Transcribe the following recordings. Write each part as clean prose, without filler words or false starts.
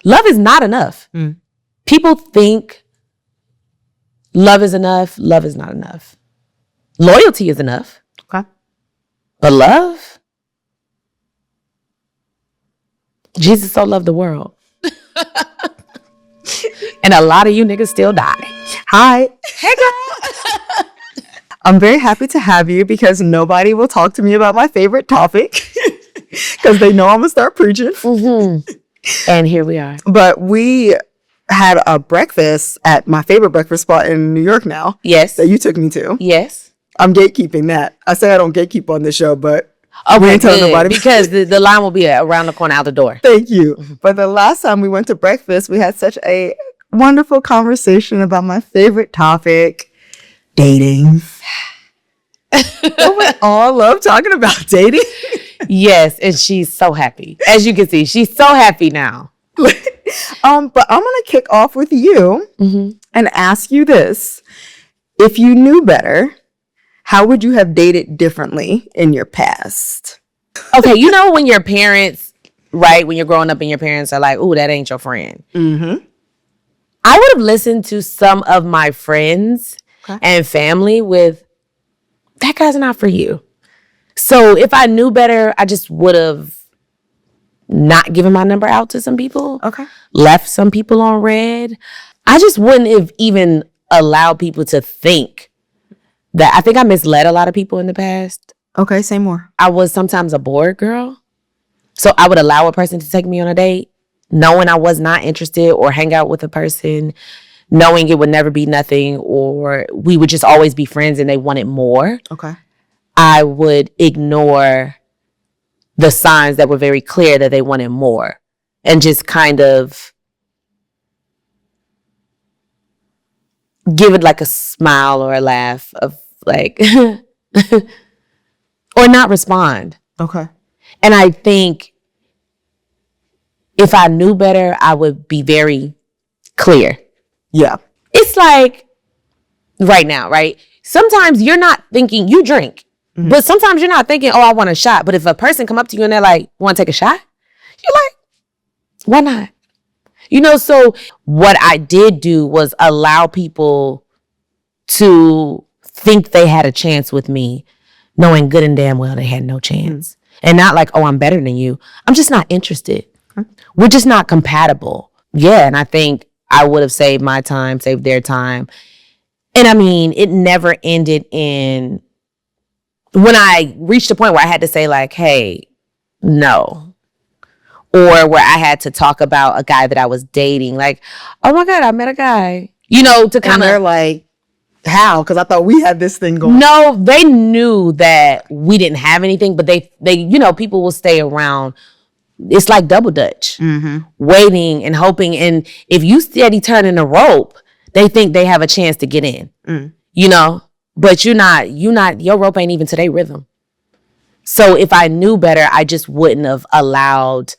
Love is not enough. People think love is enough. Love is not enough. Loyalty is enough. Okay. But love? Jesus so loved the world. And a lot of you niggas still die. Hi. Hey, girl. I'm very happy to have you because nobody will talk to me about my favorite topic because they know I'm going to start preaching. And here we are. But we had a breakfast at my favorite breakfast spot in New York now. Yes. That you took me to. Yes. I'm gatekeeping that. I say I don't gatekeep on this show, but we ain't telling nobody. Because the line will be around the corner out the door. Thank you. But the last time we went to breakfast, we had such a wonderful conversation about my favorite topic, dating. We all love talking about dating. Yes, and she's so happy. As you can see, she's so happy now. But I'm going to kick off with you and ask you this. If you knew better, how would you have dated differently in your past? Okay, you know when your parents, right, when you're growing up and your parents are like, ooh, that ain't your friend. I would have listened to some of my friends and family with, that guy's not for you. So if I knew better, I just would have not given my number out to some people. Okay. Left some people on red. I just wouldn't have even allowed people to think that. I think I misled a lot of people in the past. Okay, say more. I was sometimes a bored girl. So I would allow a person to take me on a date, knowing I was not interested, or hang out with a person, knowing it would never be nothing, or we would just always be friends and they wanted more. Okay. I would ignore the signs that were very clear that they wanted more and just kind of give it like a smile or a laugh of like, or not respond. Okay. And I think if I knew better, I would be very clear. Yeah. It's like right now, right? Sometimes you're not thinking, you drink, but sometimes you're not thinking, oh, I want a shot. But if a person come up to you and they're like, want to take a shot? You're like, why not? You know, so what I did do was allow people to think they had a chance with me, knowing good and damn well they had no chance. And not like, oh, I'm better than you. I'm just not interested. We're just not compatible. Yeah, and I think I would have saved my time, saved their time. And I mean, it never ended in when I reached a point where I had to say like, hey, no. Or where I had to talk about a guy that I was dating. Like, oh my God, I met a guy. You know, to kind of. And they're like, how? Because I thought we had this thing going. No, they knew that we didn't have anything, but they, you know, people will stay around. It's like double dutch, waiting and hoping. And if you steady turning the rope, they think they have a chance to get in, you know, but you're not, your rope ain't even to their rhythm. So if I knew better, I just wouldn't have allowed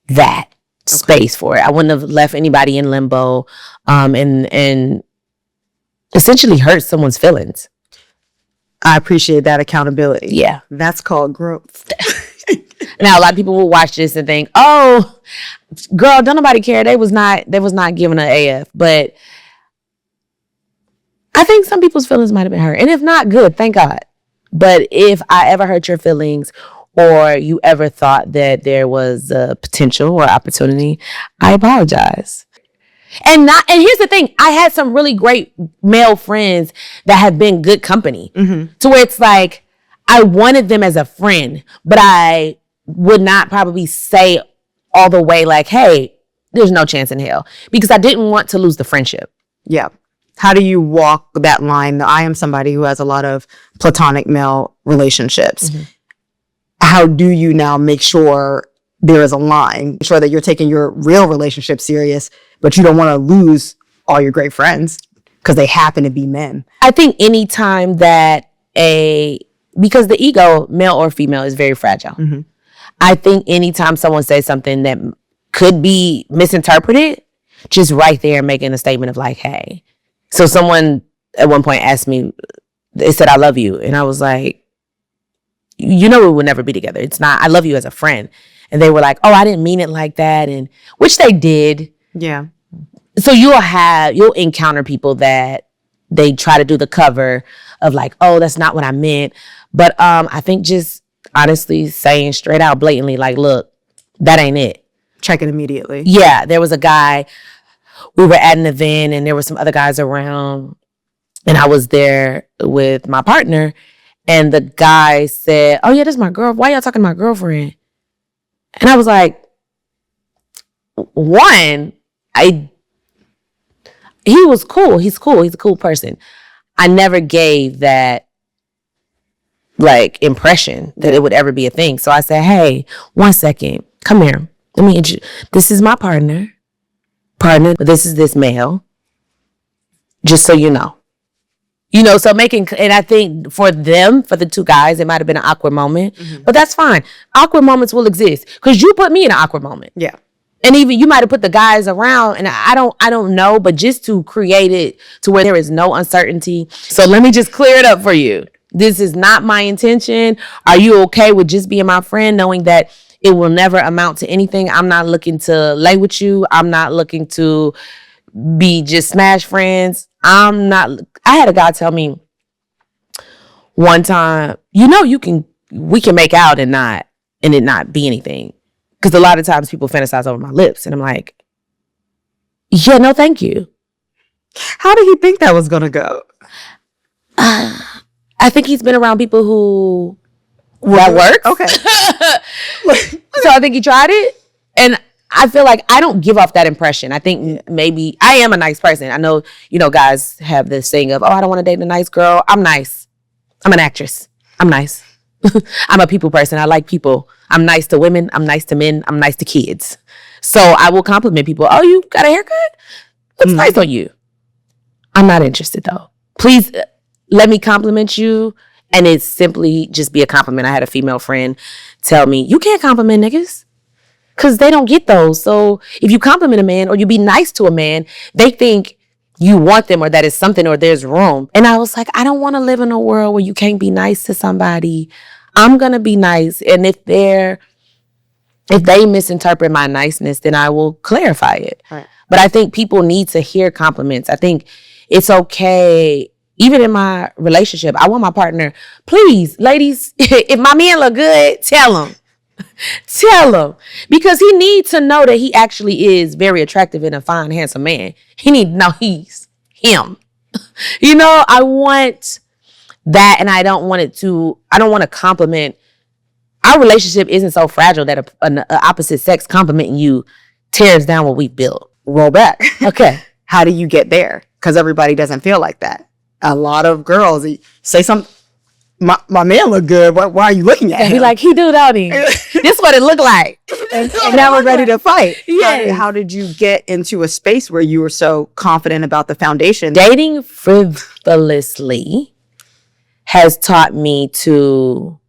that space for it. I wouldn't have left anybody in limbo, and essentially hurt someone's feelings. I appreciate that accountability. Yeah. That's called growth. Now, a lot of people will watch this and think, oh, girl, don't nobody care. They was not giving an AF. But I think some people's feelings might have been hurt. And if not, good, thank God. But if I ever hurt your feelings or you ever thought that there was a potential or opportunity, I apologize. And here's the thing. I had some really great male friends that have been good company to where it's like, I wanted them as a friend, but I would not probably say all the way like, hey, there's no chance in hell, because I didn't want to lose the friendship. Yeah. How do you walk that line? I am somebody who has a lot of platonic male relationships. How do you now make sure there is a line, make sure that you're taking your real relationship serious, but you don't want to lose all your great friends because they happen to be men? I think anytime that because the ego, male or female, is very fragile. I think anytime someone says something that could be misinterpreted, just right there making a statement of like, hey. So someone at one point asked me, they said, I love you. And I was like, you know, we will never be together. It's not, I love you as a friend. and they were like, oh, I didn't mean it like that. And which they did. Yeah. So you'll encounter people that they try to do the cover of like, oh, that's not what I meant. But I think just honestly saying straight out blatantly, like, look, that ain't it. Check it immediately. Yeah. There was a guy, we were at an event and there were some other guys around and I was there with my partner and the guy said, oh yeah, this is my girl. Why y'all talking to my girlfriend? And I was like, one, he was cool. He's cool. He's a cool person. I never gave that like impression that it would ever be a thing. So I said, hey, 1 second, come here. Let me introduce. This is my partner. This is this male. Just so you know. You know, so and I think for the two guys, it might have been an awkward moment, but that's fine. Awkward moments will exist because you put me in an awkward moment. Yeah. And even you might have put the guys around and I don't know, but just to create it to where there is no uncertainty. So let me just clear it up for you. This is not my intention. Are you okay with just being my friend, knowing that it will never amount to anything? I'm not looking to lay with you. I'm not looking to be just smash friends. I had a guy tell me one time, you know, we can make out and it not be anything. Because a lot of times people fantasize over my lips. And I'm like, yeah, no, thank you. How did he think that was going to go? I think he's been around people who that works. Okay. So I think he tried it. And I feel like I don't give off that impression. I think maybe I am a nice person. I know, you know, guys have this thing of, oh, I don't want to date a nice girl. I'm nice. I'm an actress. I'm nice. I'm a people person. I like people. I'm nice to women. I'm nice to men. I'm nice to kids. So I will compliment people. Oh, you got a haircut? Looks nice on you. I'm not interested though. Please let me compliment you. And it's simply just be a compliment. I had a female friend tell me, you can't compliment niggas because they don't get those. So if you compliment a man or you be nice to a man, they think you want them or that is something or there's room. And I was like, I don't want to live in a world where you can't be nice to somebody. I'm going to be nice. And if they misinterpret my niceness, then I will clarify it. Right. But I think people need to hear compliments. I think it's okay. Even in my relationship, I want my partner, please, ladies, if my man look good, tell him. Tell him. Because he needs to know that he actually is very attractive and a fine, handsome man. He need to know he's him. You know, I want that, and I don't want to compliment. Our relationship isn't so fragile that an opposite sex complimenting you tears down what we built. Roll back. Okay. How do you get there? Because everybody doesn't feel like that. A lot of girls say something, my man look good. Why are you looking at him? Be like, he do, don't he? This what it look like. And now we're ready to fight. Yes. How did you get into a space where you were so confident about the foundation? Dating frivolously has taught me to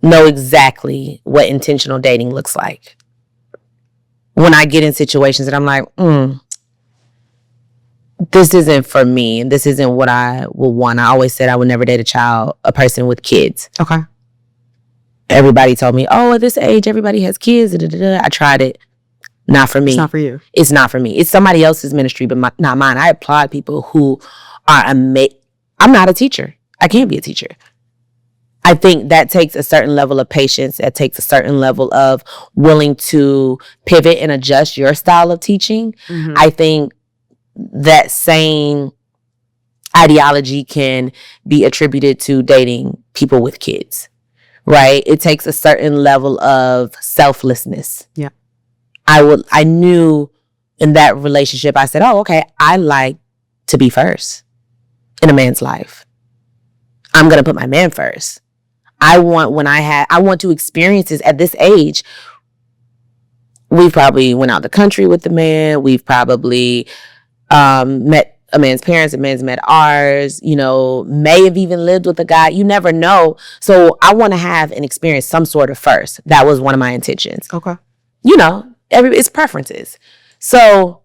know exactly what intentional dating looks like. When I get in situations that I'm like, this isn't for me, and this isn't what I would want. I always said I would never date a person with kids. Okay. Everybody told me, oh, at this age, everybody has kids. I tried it. Not for me. It's not for you. It's not for me. It's somebody else's ministry, but not mine. I applaud people who are amazing. I'm not a teacher. I can't be a teacher. I think that takes a certain level of patience. That takes a certain level of willing to pivot and adjust your style of teaching. Mm-hmm. I think that same ideology can be attributed to dating people with kids, right? It takes a certain level of selflessness. Yeah. I knew in that relationship, I said, oh, okay, I like to be first in a man's life. I'm going to put my man first. I want to experience this at this age. We've probably went out the country with the man. We've probably met a man's parents, a man's met ours, you know, may have even lived with a guy. You never know. So I want to have and experience some sort of first. That was one of my intentions. Okay. You know, it's preferences. So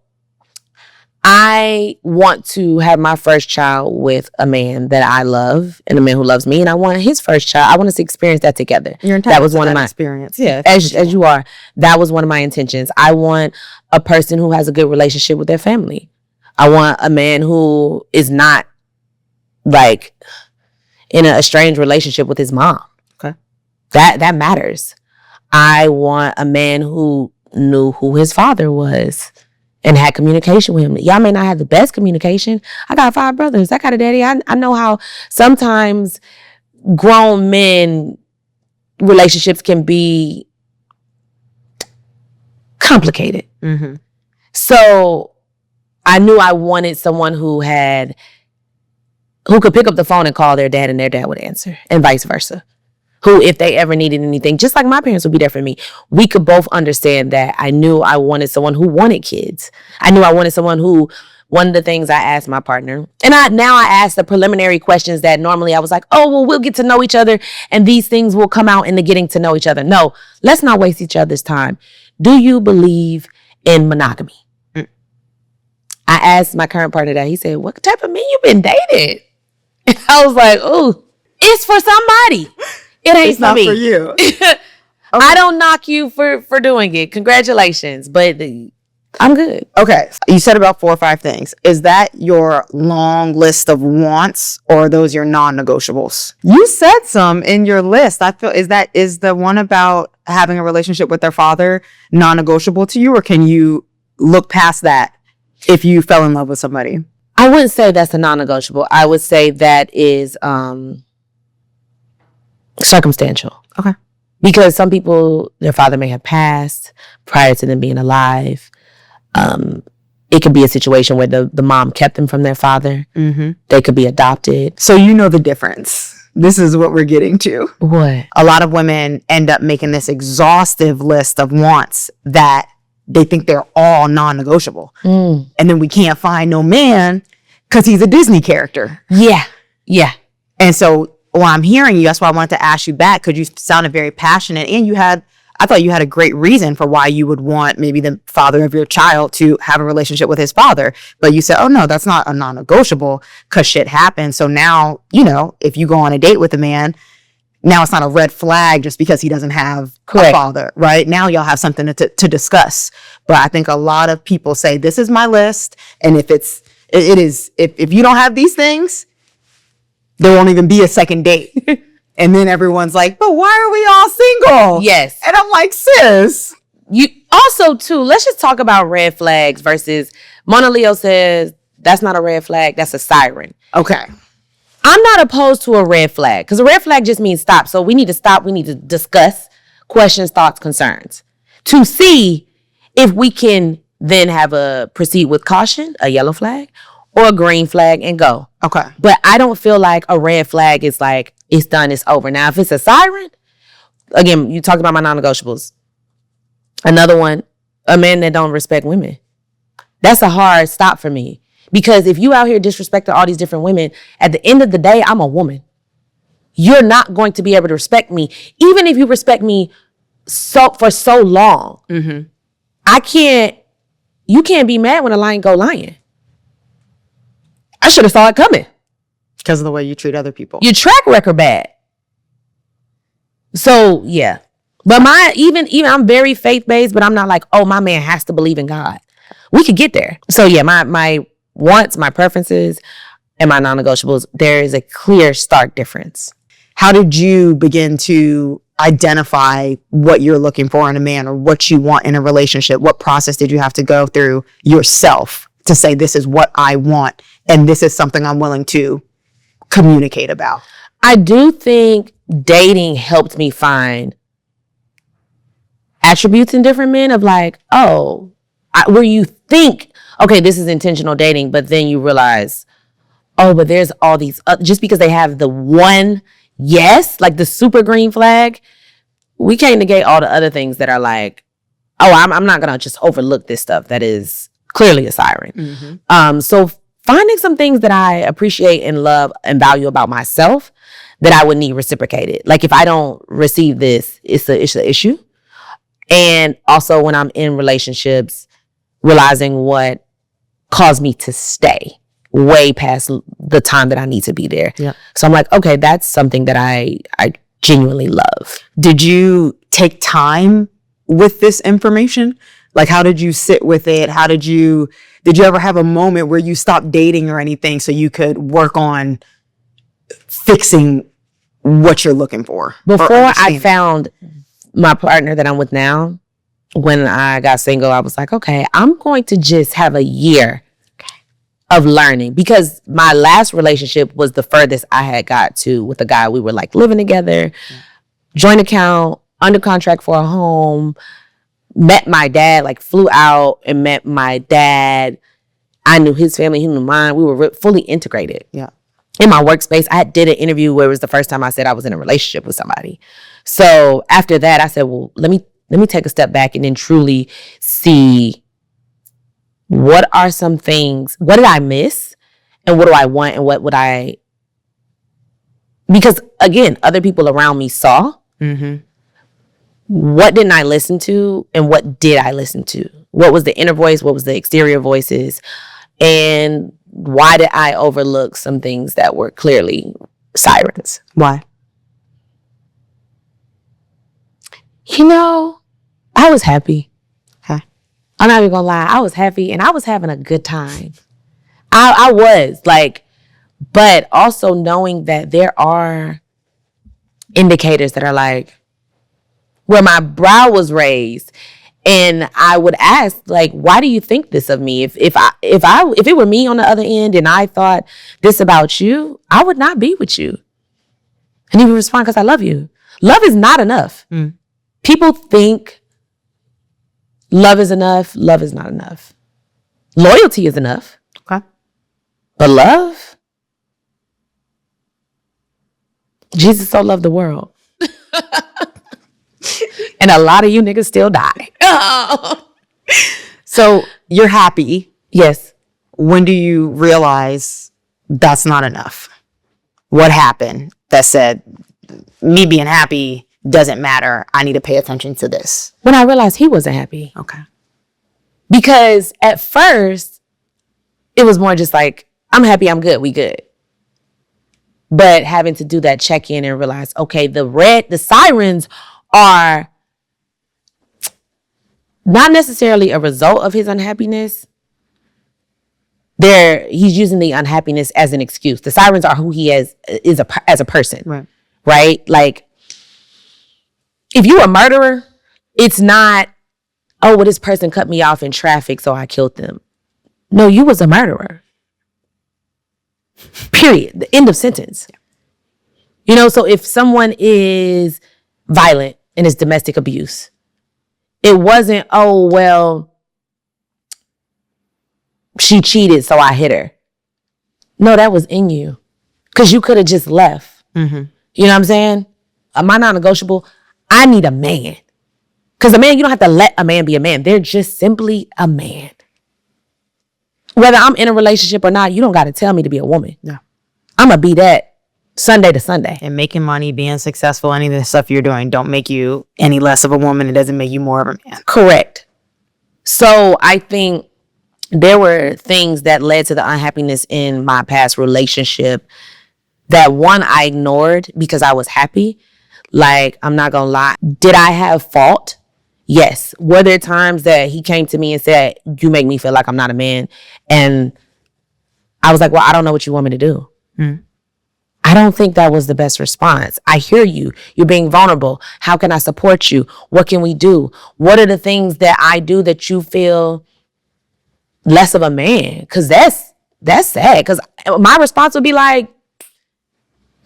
I want to have my first child with a man that I love and a man who loves me, and I want his first child. I want us to experience that together. You're entitled that was one of my experience. Yeah, as you are. That was one of my intentions. I want a person who has a good relationship with their family. I want a man who is not like in a estranged relationship with his mom. Okay, that matters. I want a man who knew who his father was and had communication with him. Y'all may not have the best communication. I got 5 brothers. I got a daddy. I know how sometimes grown men relationships can be complicated. Mm-hmm. So I knew I wanted someone who could pick up the phone and call their dad and their dad would answer, and vice versa. Who, if they ever needed anything, just like my parents would be there for me, we could both understand that. I knew I wanted someone who wanted kids. I knew I wanted someone who, one of the things I asked my partner, and I ask the preliminary questions that normally I was like, oh, well, we'll get to know each other and these things will come out in the getting to know each other. No, let's not waste each other's time. Do you believe in monogamy? I asked my current partner that. He said, what type of men you been dating? And I was like, ooh, it's for somebody. It ain't it's not me. For you. Okay. I don't knock you for doing it. Congratulations. But I'm good. Okay. You said about 4 or 5 things. Is that your long list of wants, or are those your non-negotiables? You said some in your list. I feel, is the one about having a relationship with their father non-negotiable to you, or can you look past that if you fell in love with somebody? I wouldn't say that's a non-negotiable. I would say that is circumstantial. Okay. Because some people, their father may have passed prior to them being alive. It could be a situation where the mom kept them from their father. Mm-hmm. They could be adopted. So you know the difference. This is what we're getting to. What? A lot of women end up making this exhaustive list of wants that they think they're all non-negotiable. And then we can't find no man because he's a Disney character. Yeah. Yeah. And so while I'm hearing you, that's why I wanted to ask you back, because you sounded very passionate, and I thought you had a great reason for why you would want maybe the father of your child to have a relationship with his father. But you said, oh no, that's not a non-negotiable because shit happens. So now, if you go on a date with a man, now it's not a red flag just because he doesn't have a father, right? Now y'all have something to discuss. But I think a lot of people say, this is my list. And if if you don't have these things, there won't even be a second date. And then everyone's like, but why are we all single? Yes. And I'm like, sis. You also, too, let's just talk about red flags versus Mona Leo says, that's not a red flag, that's a siren. Okay. I'm not opposed to a red flag because a red flag just means stop. So we need to stop. We need to discuss questions, thoughts, concerns to see if we can then have a proceed with caution, a yellow flag, or a green flag and go. Okay. But I don't feel like a red flag is like, it's done, it's over. Now, if it's a siren, again, you talked about my non-negotiables. Another one, a man that don't respect women. That's a hard stop for me. Because if you out here disrespecting all these different women, at the end of the day, I'm a woman. You're not going to be able to respect me. Even if you respect me for so long. Mm-hmm. You can't be mad when a lion go lying. I should have saw it coming. Because of the way you treat other people. Your track record bad. So, yeah. But even I'm very faith-based, but I'm not like, oh, my man has to believe in God. We could get there. So, yeah, my wants, my preferences, and my non-negotiables, there is a clear, stark difference. How did you begin to identify what you're looking for in a man or what you want in a relationship? What process did you have to go through yourself to say, this is what I want, and this is something I'm willing to communicate about? I do think dating helped me find attributes in different men of like, where you think, okay, this is intentional dating, but then you realize, oh, but there's all these, just because they have the one yes, like the super green flag, we can't negate all the other things that are like, oh, I'm not going to just overlook this stuff that is clearly a siren. Mm-hmm. So finding some things that I appreciate and love and value about myself that I would need reciprocated. Like if I don't receive this, it's an issue. And also when I'm in relationships, realizing what caused me to stay way past the time that I need to be there. Yeah. So I'm like, okay, that's something that I genuinely love. Did you take time with this information? Like, how did you sit with it? Did you ever have a moment where you stopped dating or anything so you could work on fixing what you're looking for? Before I found my partner that I'm with now, when I got single, I was like, okay, I'm going to just have a year of learning, because my last relationship was the furthest I had got to with a guy. We were like living together, joint account, under contract for a home, met my dad, like flew out and met my dad. I knew his family, he knew mine. We were fully integrated. Yeah. In my workspace, I did an interview where it was the first time I said I was in a relationship with somebody. So after that, I said, well, let me take a step back and then truly see what are some things, what did I miss and what do I want and what would I, because again, other people around me saw. Mm-hmm. What didn't I listen to and what did I listen to? What was the inner voice? What was the exterior voices? And why did I overlook some things that were clearly sirens? Why? I was happy. Okay. I'm not even gonna lie. I was happy and I was having a good time. I was like, but also knowing that there are indicators that are like, where my brow was raised and I would ask, like, why do you think this of me? If it were me on the other end and I thought this about you, I would not be with you. And he would respond, because I love you. Love is not enough. People think love is enough. Love is not enough. Loyalty is enough. Okay. But love? Jesus so loved the world. And a lot of you niggas still die. So you're happy. Yes. When do you realize that's not enough? What happened that said, me being happy doesn't matter. I need to pay attention to this. When I realized he wasn't happy. Okay. Because at first, it was more just like, I'm happy, I'm good, we good. But having to do that check-in and realize, okay, the sirens are not necessarily a result of his unhappiness. He's using the unhappiness as an excuse. The sirens are who he is as a person. Right? Like, if you're a murderer, it's not, oh, well, this person cut me off in traffic, so I killed them. No, you was a murderer. Period. The end of sentence. So if someone is violent and it's domestic abuse, it wasn't, oh, well, she cheated, so I hit her. No, that was in you. Because you could have just left. Mm-hmm. You know what I'm saying? My non-negotiable, I need a man. Because a man, you don't have to let a man be a man. They're just simply a man. Whether I'm in a relationship or not, you don't got to tell me to be a woman. No. I'm going to be that Sunday to Sunday. And making money, being successful, any of the stuff you're doing don't make you any less of a woman. It doesn't make you more of a man. Correct. So I think there were things that led to the unhappiness in my past relationship that, one, I ignored because I was happy. Like, I'm not going to lie. Did I have fault? Yes. Were there times that he came to me and said, you make me feel like I'm not a man? And I was like, well, I don't know what you want me to do. I don't think that was the best response. I hear you. You're being vulnerable. How can I support you? What can we do? What are the things that I do that you feel less of a man? Because that's sad. Because my response would be like,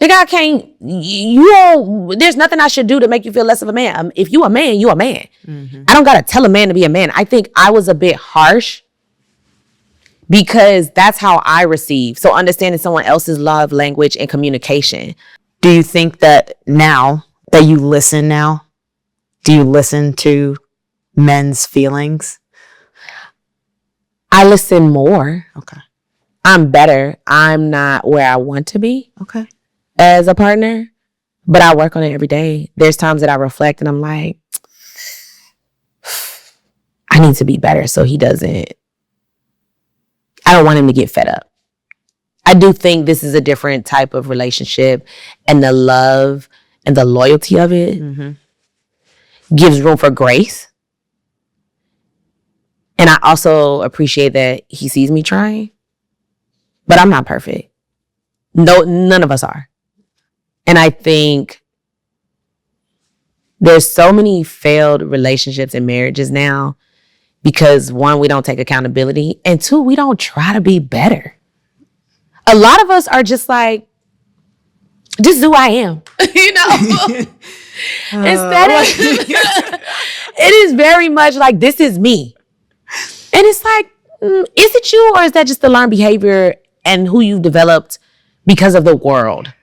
nigga, I can't, there's nothing I should do to make you feel less of a man. If you a man, you a man. Mm-hmm. I don't got to tell a man to be a man. I think I was a bit harsh because that's how I receive. So understanding someone else's love language and communication. Do you think that now that you listen now, do you listen to men's feelings? I listen more. Okay. I'm better. I'm not where I want to be. Okay. As a partner, but I work on it every day. There's times that I reflect and I'm like, I need to be better so he doesn't I don't want him to get fed up. I do think this is a different type of relationship, and the love and the loyalty of it gives room for grace. And I also appreciate that he sees me trying, but I'm not perfect. No, none of us are. And I think there's so many failed relationships and marriages now because, one, we don't take accountability, and two, we don't try to be better. A lot of us are just like, this is who I am, you know? Instead of, it is very much like, this is me. And it's like, is it you, or is that just the learned behavior and who you've developed because of the world?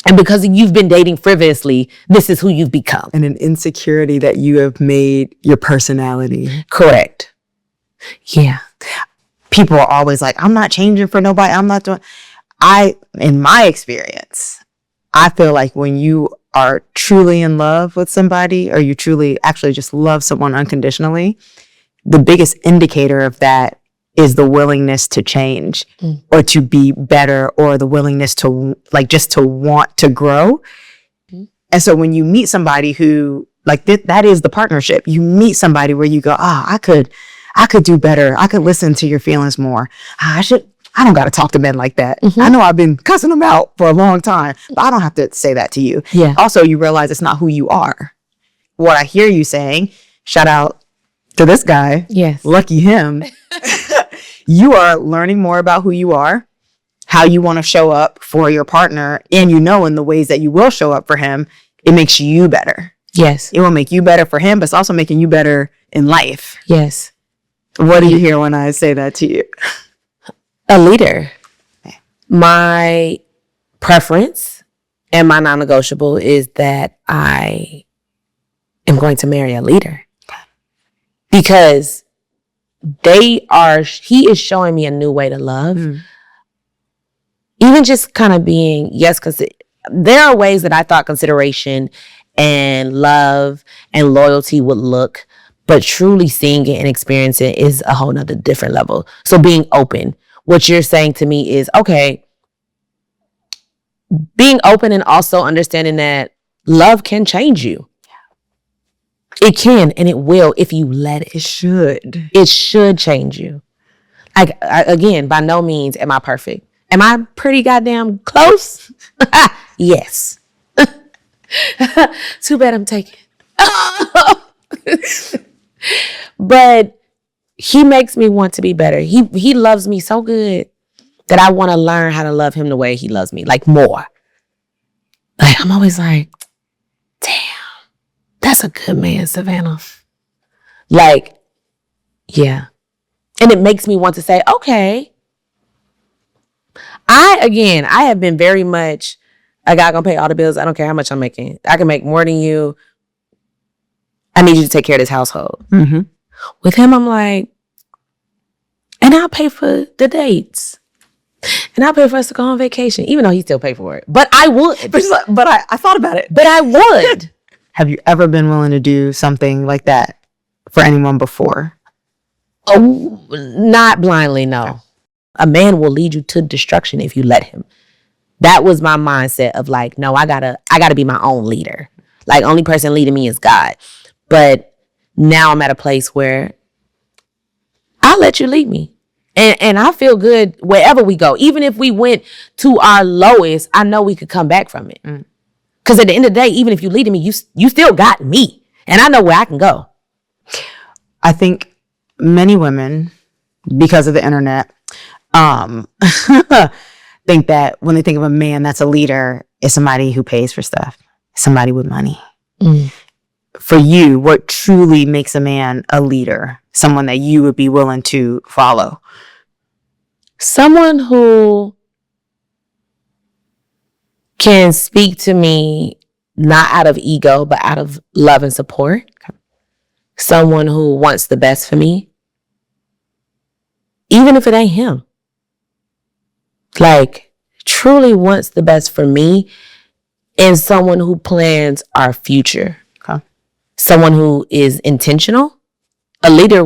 And because you've been dating frivolously, this is who you've become. And an insecurity that you have made your personality. Correct. Yeah. People are always like, I'm not changing for nobody. I'm not doing. In my experience, I feel like when you are truly in love with somebody, or you truly actually just love someone unconditionally, the biggest indicator of that is the willingness to change or to be better, or the willingness to just to want to grow. And so when you meet somebody who that is the partnership, you meet somebody where you go, I could do better. I could listen to your feelings more. I don't got to talk to men like that. I know I've been cussing them out for a long time, but I don't have to say that to you. Yeah. Also, you realize it's not who you are. What I hear you saying, shout out to this guy. Yes. Lucky him. You are learning more about who you are, how you want to show up for your partner, and in the ways that you will show up for him, it makes you better. Yes. It will make you better for him, but it's also making you better in life. Yes. What do you hear when I say that to you? A leader. My preference and my non-negotiable is that I am going to marry a leader. Because he is showing me a new way to love. Even just kind of being, because there are ways that I thought consideration and love and loyalty would look, but truly seeing it and experiencing it is a whole nother different level. So being open. What you're saying to me is, okay, being open and also understanding that love can change you. It can, and it will if you let it. It should change you. Again, by no means am I perfect. Am I pretty goddamn close? Yes. Too bad I'm taken. But he makes me want to be better. He loves me so good that I want to learn how to love him the way he loves me, more. I'm always like, damn. That's a good man, Savannah. Yeah. And it makes me want to say, okay. I have been very much a guy gonna pay all the bills. I don't care how much I'm making. I can make more than you. I need you to take care of this household. With him, I'm like, and I'll pay for the dates. And I'll pay for us to go on vacation, even though he still pay for it. But I would. But I thought about it. But I would. Have you ever been willing to do something like that for anyone before? Oh, not blindly, no. A man will lead you to destruction if you let him. That was my mindset of no, I gotta be my own leader. Only person leading me is God. But now I'm at a place where I'll let you lead me. And I feel good wherever we go. Even if we went to our lowest, I know we could come back from it. Because at the end of the day, even if you leading me, you still got me. And I know where I can go. I think many women, because of the internet, think that when they think of a man that's a leader, it's somebody who pays for stuff, somebody with money. For you, what truly makes a man a leader, someone that you would be willing to follow? Someone who can speak to me not out of ego, but out of love and support. Someone who wants the best for me, even if it ain't him. Truly wants the best for me, and someone who plans our future. Someone who is intentional. A leader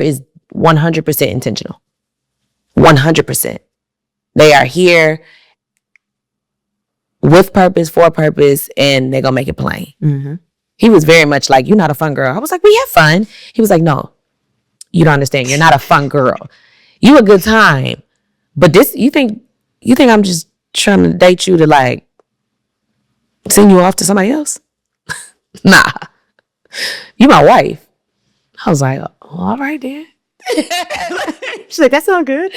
is 100% intentional. 100%. They are here with purpose, for purpose, and they're going to make it plain. Mm-hmm. He was very much like, you're not a fun girl. I was like, we have fun. He was like, no, you don't understand. You're not a fun girl. You a good time. But this, you think I'm just trying to date you to like send you off to somebody else? Nah. You my wife. I was like, oh, all right then. She's like, that sounds good.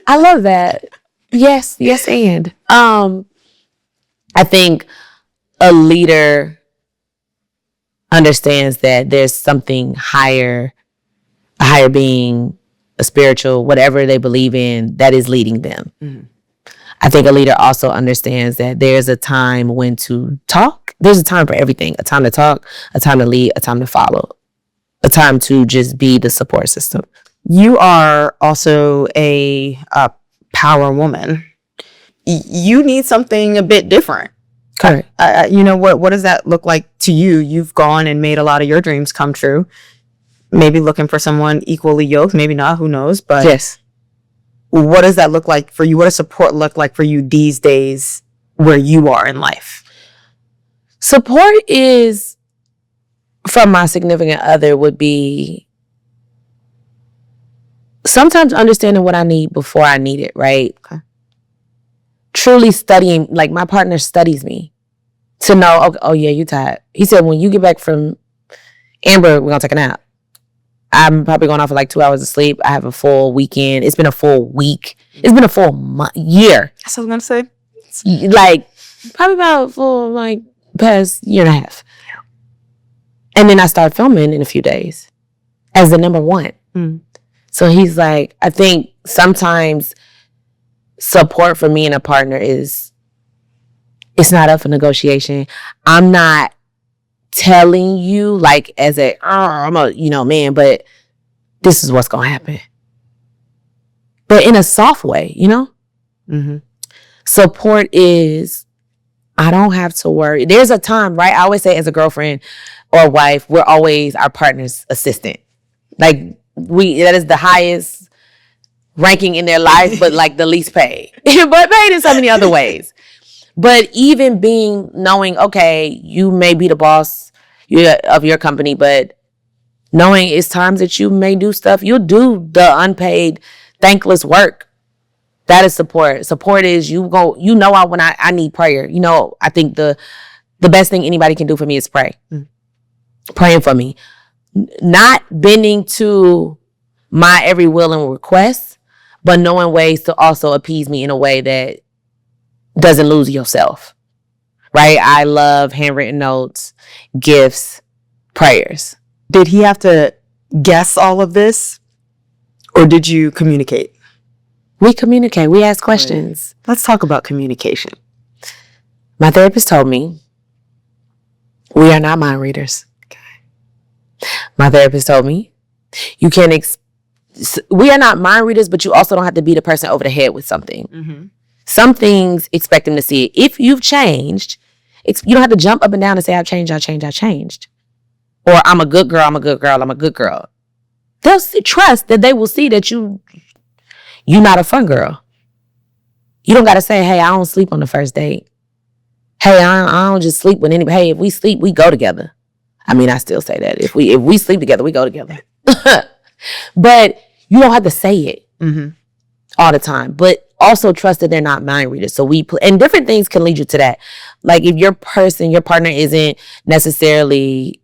I love that. Yes, and I think a leader understands that there's something higher, a higher being, a spiritual, whatever they believe in, that is leading them. Mm-hmm. I think a leader also understands that there's a time when to talk. There's a time for everything. A time to talk, a time to lead, a time to follow, a time to just be the support system. You are also a power woman. You need something a bit different. Correct. What does that look like to you? You've gone and made a lot of your dreams come true. Maybe looking for someone equally yoked, maybe not, who knows? But yes. What does that look like for you? What does support look like for you these days where you are in life? Support is, from my significant other, would be sometimes understanding what I need before I need it, right? Okay. Truly studying, like my partner studies me to know, okay, oh yeah, you tired. He said, when you get back from Amber, we're going to take a nap. I'm probably going off for like 2 hours of sleep. I have a full weekend. It's been a full week. It's been a full year. That's what I was going to say. Like, probably about full, like, past year and a half. And then I start filming in a few days as the number one. Mm. So he's like, I think sometimes support for me and a partner is, it's not up for negotiation. I'm not telling you like as I'm a man, but this is what's gonna happen, but in a soft way. Mm-hmm. Support is, I don't have to worry. There's a time, right? I always say, as a girlfriend or wife, we're always our partner's assistant. Like that is the highest ranking in their life, but like the least paid, but paid in so many other ways. But even knowing, okay, you may be the boss of your company, but knowing it's times that you may do stuff, you'll do the unpaid, thankless work. That is support. Support is when I need prayer. I think the best thing anybody can do for me is pray. Mm. Praying for me. Not bending to my every will and request, but knowing ways to also appease me in a way that doesn't lose yourself, right? I love handwritten notes, gifts, prayers. Did he have to guess all of this, or did you communicate? We communicate. We ask questions. Let's talk about communication. My therapist told me we are not mind readers. Okay. My therapist told me you can't. We are not mind readers, but you also don't have to beat a person over the head with something. Mm-hmm. Some things, expect them to see it. If you've changed, you don't have to jump up and down and say, I've changed. Or I'm a good girl, I'm a good girl. They'll trust that they will see that you're not a fun girl. You don't got to say, hey, I don't sleep on the first date. Hey, I don't just sleep with anybody. Hey, if we sleep, we go together. I mean, I still say that. If we sleep together, we go together. But you don't have to say it all the time. But also trust that they're not mind readers. So and different things can lead you to that. Like if your partner isn't necessarily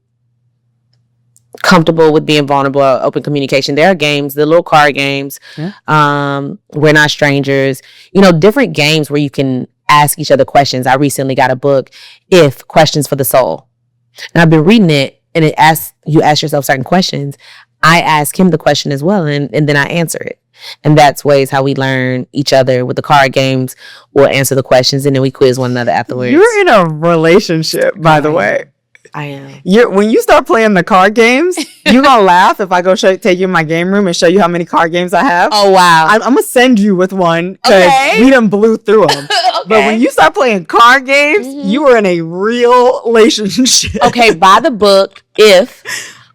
comfortable with being vulnerable or open communication, there are games, the little card games. Yeah. We're Not Strangers. Different games where you can ask each other questions. I recently got a book, Questions for the Soul. And I've been reading it, and you ask yourself certain questions. I ask him the question as well, and then I answer it. And that's ways how we learn each other. With the card games, we'll answer the questions and then we quiz one another afterwards. You're in a relationship, by the way. I am. When you start playing the card games, you're going to laugh if I go take you in my game room and show you how many card games I have. Oh, wow. I'm going to send you with one because we done blew through them. Okay. But when you start playing card games, you are in a real relationship. Okay, buy the book,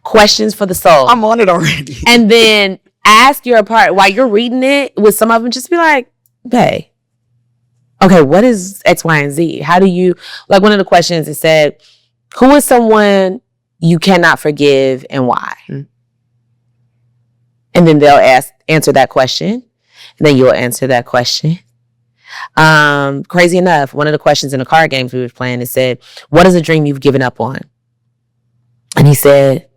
Questions for the Soul. I'm on it already. And then ask your partner while you're reading it with some of them, just be like, hey, okay, what is X, Y, and Z? How do you, like one of the questions it said, who is someone you cannot forgive and why? And then they'll answer that question. And then you'll answer that question. Crazy enough, one of the questions in the card games we were playing, it said, what is a dream you've given up on? And he said,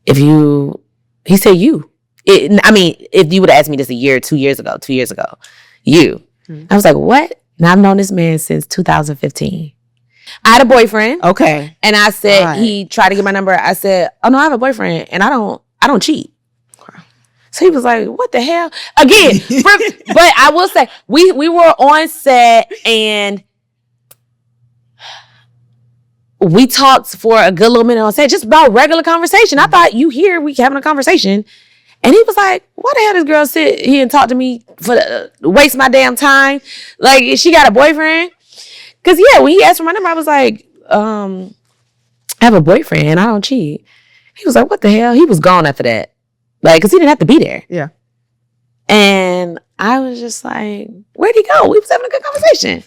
you. If you would have asked me this 2 years ago, you. I was like, what? And I've known this man since 2015. I had a boyfriend. Okay. And I said, he tried to get my number. I said, oh no, I have a boyfriend and I don't cheat. So he was like, what the hell? Again, but I will say, we were on set and we talked for a good little minute on set, just about regular conversation. I thought we having a conversation. And he was like, why the hell this girl sit here and talk to me waste my damn time? Like, she got a boyfriend? Because, when he asked for my number, I was like, I have a boyfriend and I don't cheat. He was like, what the hell? He was gone after that. Like, because he didn't have to be there. Yeah. And I was just like, where'd he go? We was having a good conversation.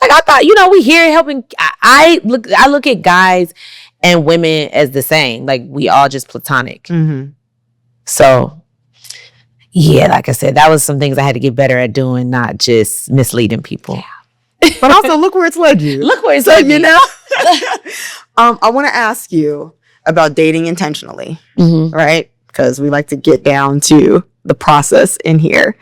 Like, I thought, we here helping. I look at guys and women as the same. Like, we all just platonic. Mm-hmm. So, like I said, that was some things I had to get better at doing, not just misleading people. Yeah. But also, look where it's led you. Look where it's led you. I want to ask you about dating intentionally, right? Because we like to get down to the process in here.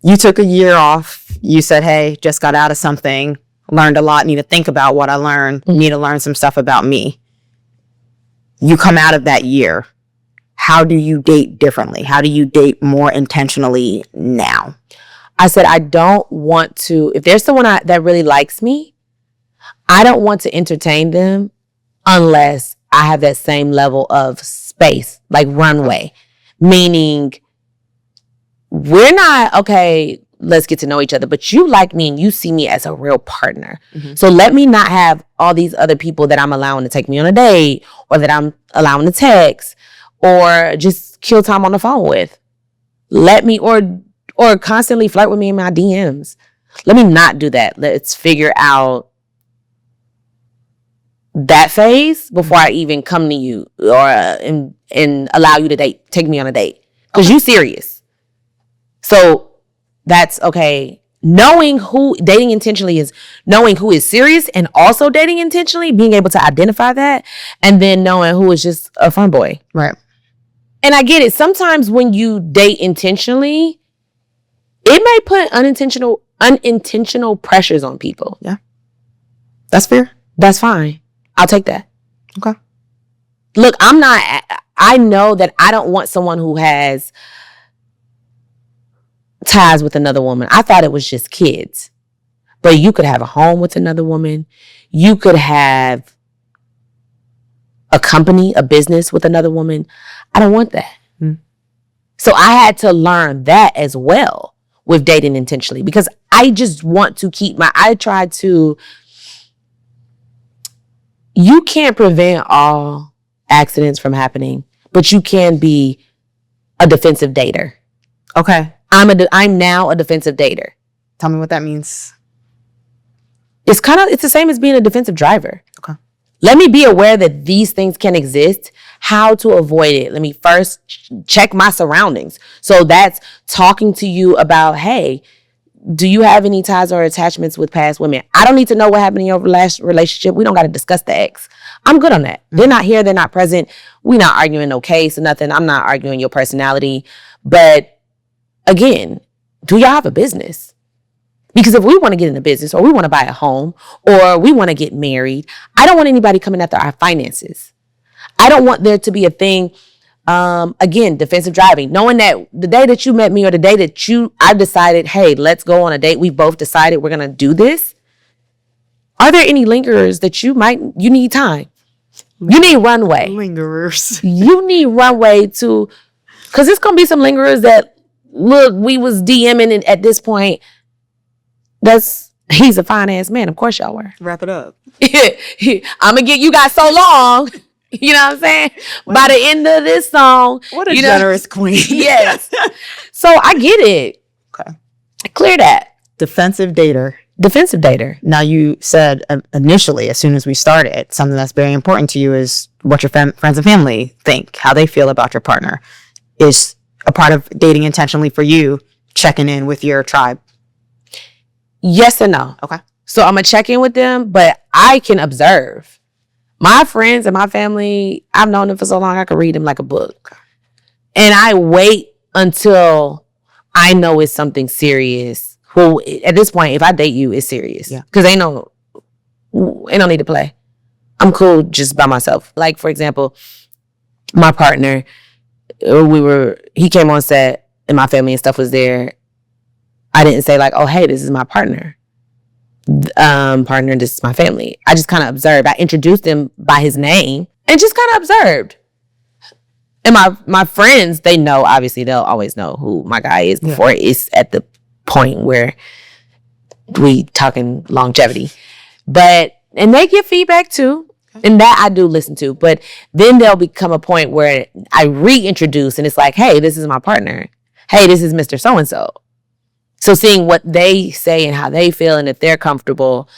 You took a year off. You said, hey, just got out of something, learned a lot, need to think about what I learned, need to learn some stuff about me. You come out of that year. How do you date differently? How do you date more intentionally now? I said, I don't want to, if there's someone that really likes me, I don't want to entertain them unless I have that same level of space, like runway. Meaning, we're not, okay, let's get to know each other, but you like me and you see me as a real partner. Mm-hmm. So let me not have all these other people that I'm allowing to take me on a date or that I'm allowing to text or just kill time on the phone with. Let me, or constantly flirt with me in my DMs. Let me not do that. Let's figure out that phase before I even come to you or and allow you to take me on a date. Because you serious. So that's okay. Dating intentionally is knowing who is serious and also dating intentionally, being able to identify that, and then knowing who is just a fun boy. Right. And I get it. Sometimes when you date intentionally, it may put unintentional pressures on people. Yeah. That's fair. That's fine. I'll take that. Okay. Look, I know that I don't want someone who has ties with another woman. I thought it was just kids. But you could have a home with another woman. You could have a company, a business with another woman. I don't want that. So I had to learn that as well with dating intentionally, because I just want to you can't prevent all accidents from happening, but you can be a defensive dater. Okay. I'm now a defensive dater. Tell me what that means. It's the same as being a defensive driver. Okay. Let me be aware that these things can exist, how to avoid it. Let me first check my surroundings. So that's talking to you about, hey, do you have any ties or attachments with past women? I don't need to know what happened in your last relationship. We don't got to discuss the ex. I'm good on that. Mm-hmm. They're not here. They're not present. We're not arguing no case or nothing. I'm not arguing your personality. But again, do y'all have a business? Because if we want to get in a business or we want to buy a home or we want to get married, I don't want anybody coming after our finances. I don't want there to be a thing, again, defensive driving, knowing that the day that you met me or the day that I decided, hey, let's go on a date. We both decided we're going to do this. Are there any lingerers that you need time? You need runway. Lingerers. You need runway because it's going to be some lingerers that, look, we was DMing and at this point, he's a fine ass man. Of course y'all were. Wrap it up. I'm going to get, you got so long. You know what I'm saying? By the end of this song. What a generous queen. Yes. So I get it. Okay. Clear that. Defensive dater. Now, you said initially, as soon as we started, something that's very important to you is what your friends and family think, how they feel about your partner. Is a part of dating intentionally for you checking in with your tribe? Yes and no. Okay. So I'm going to check in with them, but I can observe. My friends and my family, I've known them for so long, I could read them like a book. And I wait until I know it's something serious. Well, at this point, if I date you, it's serious. Yeah. Because ain't no need to play. I'm cool just by myself. Like, for example, my partner, he came on set and my family and stuff was there. I didn't say like, oh, hey, this is my partner. This is my family. I just kind of observed. I introduced him by his name and just kind of observed. And my friends, they know, obviously, they'll always know who my guy is before it's at the point where we talking longevity. And they give feedback too. And that I do listen to. But then there'll become a point where I reintroduce and it's like, hey, this is my partner. Hey, this is Mr. So-and-so. So seeing what they say and how they feel and if they're comfortable,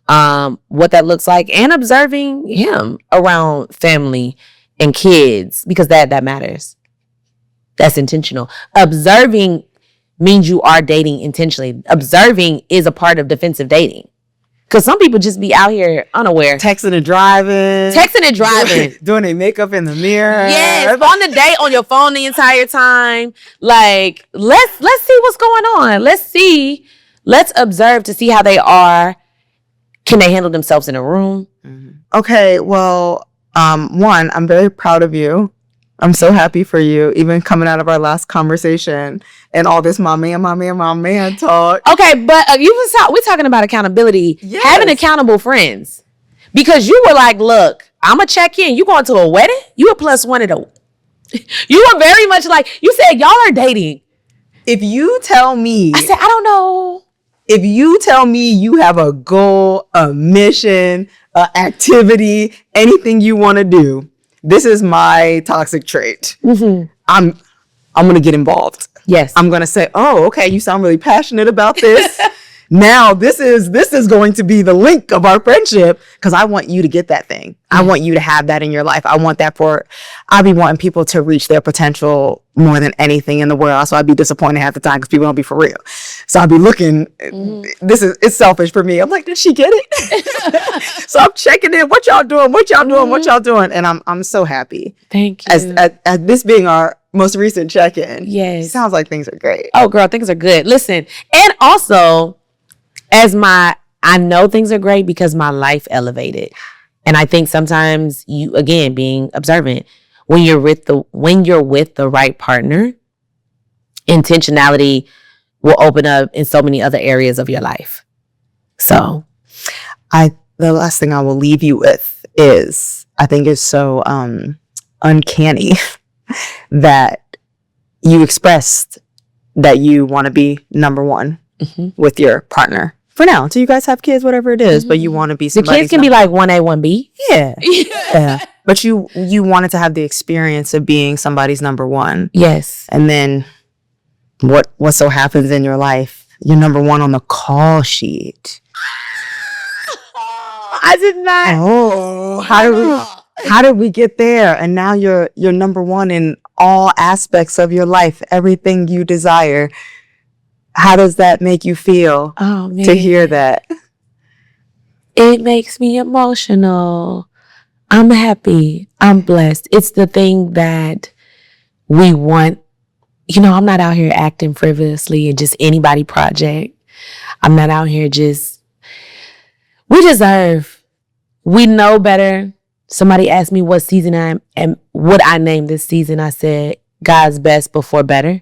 what that looks like, and observing him around family and kids, because that matters. That's intentional. Observing means you are dating intentionally. Observing is a part of defensive dating. Because some people just be out here unaware. Texting and driving. Doing their makeup in the mirror. Yes, on the date, on your phone the entire time. Like, let's see what's going on. Let's observe to see how they are. Can they handle themselves in a room? Mm-hmm. Okay, well, one, I'm very proud of you. I'm so happy for you, even coming out of our last conversation and all this my man talk. Okay, but we're talking about accountability. Yes. Having accountable friends. Because you were like, look, I'm going to check in. You going to a wedding? You a +1 at a... You were very much like, you said y'all are dating. If you tell me... I said, I don't know. If you tell me you have a goal, a mission, an activity, anything you want to do, this is my toxic trait. Mm-hmm. I'm going to get involved. Yes. I'm going to say, oh, okay, you sound really passionate about this. Now this is going to be the link of our friendship because I want you to get that thing. I want you to have that in your life. I'll be wanting people to reach their potential more than anything in the world. So I'd be disappointed half the time because people don't be for real. So I'll be looking, it's selfish for me. I'm like, did she get it? So I'm checking in. What y'all doing? What y'all doing? And I'm so happy. Thank you. As this being our most recent check-in. Yes. Sounds like things are great. Oh, girl, things are good. Listen, and also, I know things are great because my life elevated. And I think sometimes you, again, being observant, when you're with the right partner, intentionality will open up in so many other areas of your life. So the last thing I will leave you with is, I think it's so uncanny that you expressed that you want to be number one with your partner. For now, until you guys have kids, whatever it is, but you want to be somebody's... The kids can be like 1A, 1B. Yeah. But you wanted to have the experience of being somebody's number one. Yes. And then what so happens in your life? You're number one on the call sheet. I did not. Oh, how did we get there? And now you're number one in all aspects of your life, everything you desire. How does that make you feel to hear that? It makes me emotional. I'm happy. I'm blessed. It's the thing that we want. You know, I'm not out here acting frivolously and just anybody project. I'm not out here we deserve. We know better. Somebody asked me what season and would I name this season. I said, God's best before better.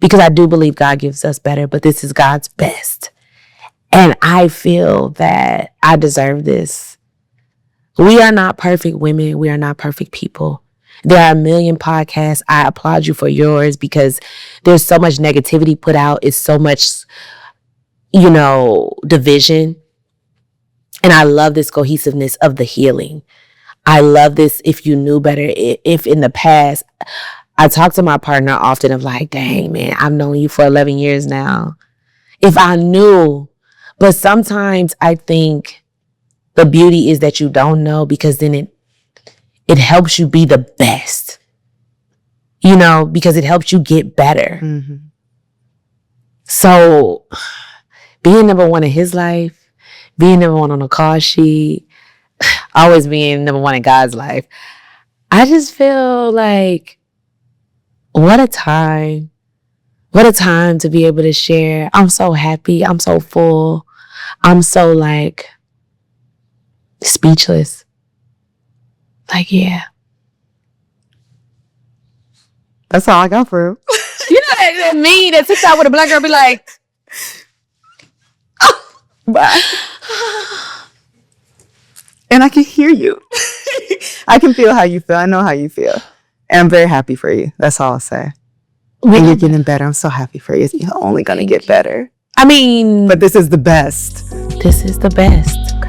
Because I do believe God gives us better, but this is God's best. And I feel that I deserve this. We are not perfect women. We are not perfect people. There are a million podcasts. I applaud you for yours because there's so much negativity put out. It's so much, division. And I love this cohesiveness of the healing. I love this if you knew better. If in the past, I talk to my partner often of like, dang, man, I've known you for 11 years now. If I knew. But sometimes I think the beauty is that you don't know, because then it helps you be the best. You know, because it helps you get better. Mm-hmm. So being number one in his life, being number one on the call sheet, always being number one in God's life, I just feel like, what a time. What a time to be able to share. I'm so happy. I'm so full. I'm so like speechless. Like, yeah. That's all I got for you. You know that meme that TikTok with a black girl be like, Bye. And I can hear you. I can feel how you feel. I know how you feel. And I'm very happy for you. That's all I'll say. And you're getting better. I'm so happy for you. You're only going to get better. I mean, but this is the best. This is the best.